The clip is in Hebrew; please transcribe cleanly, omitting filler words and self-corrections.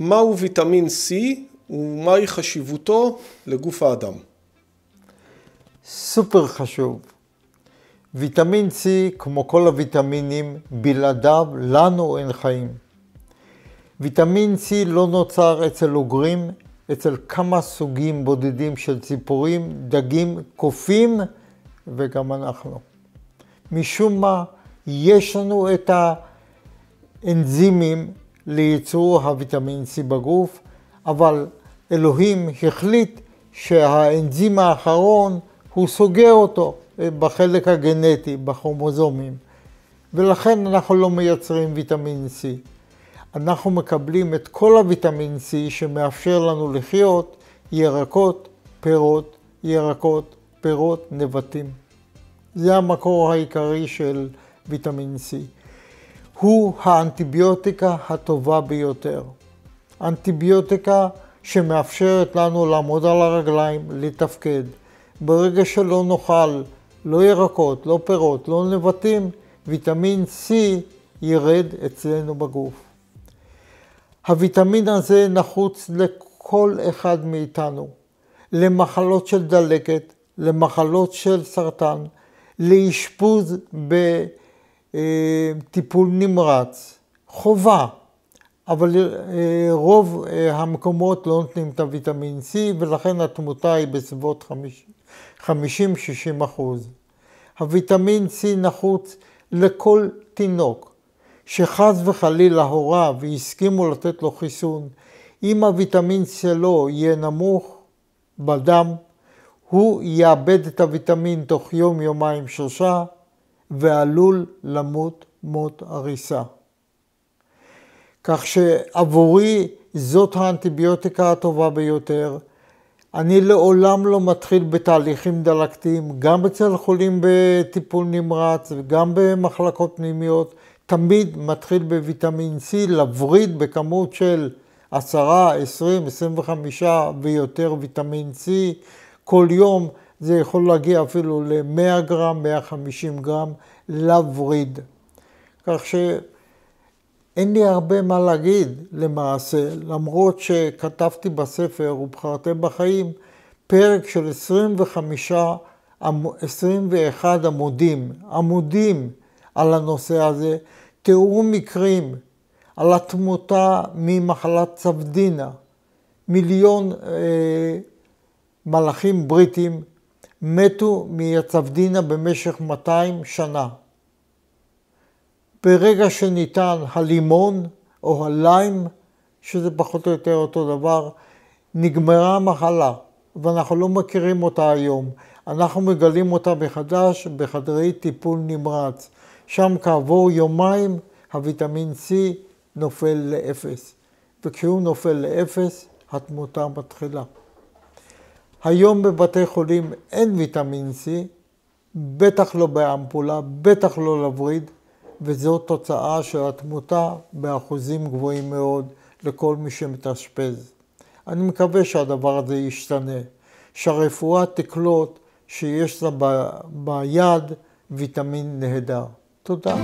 מהו ויטמין C ומהי חשיבותו לגוף האדם? סופר חשוב. ויטמין C, כמו כל הוויטמינים, בלעדיו לנו אין חיים. ויטמין C לא נוצר אצל אוגרים, אצל כמה סוגים בודדים של ציפורים, דגים, קופים וגם אנחנו. משום מה, יש לנו את האנזימים לייצור הוויטמין C בגוף, אבל אלוהים החליט שהאנזים האחרון הוא סוגר אותו בחלק הגנטי, בכרומוזומים, ולכן אנחנו לא מייצרים ויטמין C. אנחנו מקבלים את כל הוויטמין C שמאפשר לנו לחיות, ירקות, פירות, ירקות, פירות, נבטים. זה המקור העיקרי של ויטמין C. הוא האנטיביוטיקה הטובה ביותר. אנטיביוטיקה שמאפשרת לנו לעמוד על הרגליים, לתפקד. ברגע שלא נאכל לא ירקות, לא פירות, לא נבטים, ויטמין C ירד אצלנו בגוף. הוויטמין הזה נחוץ לכל אחד מאיתנו, למחלות של דלקת, למחלות של סרטן, לאשפוז בטיפול נמרץ, חובה, אבל רוב המקומות לא נותנים את הוויטמין C, ולכן התמותה היא בסביבות 50-60%. הוויטמין C נחוץ לכל תינוק שחס וחלילה הוריו והסכימו לתת לו חיסון. אם הוויטמין שלו יהיה נמוך בדם, הוא יאבד את הוויטמין תוך יום, יומיים, 3, ועלול למות מות הריסה. כך שעבורי זאת האנטיביוטיקה הטובה ביותר. אני לעולם לא מתחיל בתהליכים דלקתיים, גם אצל חולים בטיפול נמרץ וגם במחלקות פנימיות. תמיד מתחיל בוויטמין C, לבריד בכמות של 10, 20, 25 ויותר ויטמין C. כל יום זה יכול להגיע אפילו ל-100 גרם, 150 גרם לבריד. כך שאין לי הרבה מה להגיד למעשה, למרות שכתבתי בספר ובחרתם בחיים פרק של 21 עמודים על הנושא הזה, תיאור מקרים על התמותה ממחלת צפדינה. מיליון מלאכים בריטים מתו מהצפדינה במשך 200 שנה. ברגע שניתן הלימון או הליים, שזה פחות או יותר אותו דבר, נגמרה המחלה, ואנחנו לא מכירים אותה היום. אנחנו מגלים אותה מחדש בחדרי טיפול נמרץ. שם כעבור יומיים הוויטמין C נופל לאפס. וכשהוא נופל לאפס, התמותה מתחילה. היום בבתי חולים אין ויטמין C, בטח לא באמפולה, בטח לא לבריד, וזו תוצאה של התמותה באחוזים גבוהים מאוד לכל מי שמתאשפז. אני מקווה שהדבר הזה ישתנה, שהרפואה תקלוט שיש לה ביד ויטמין נהדר. תודה.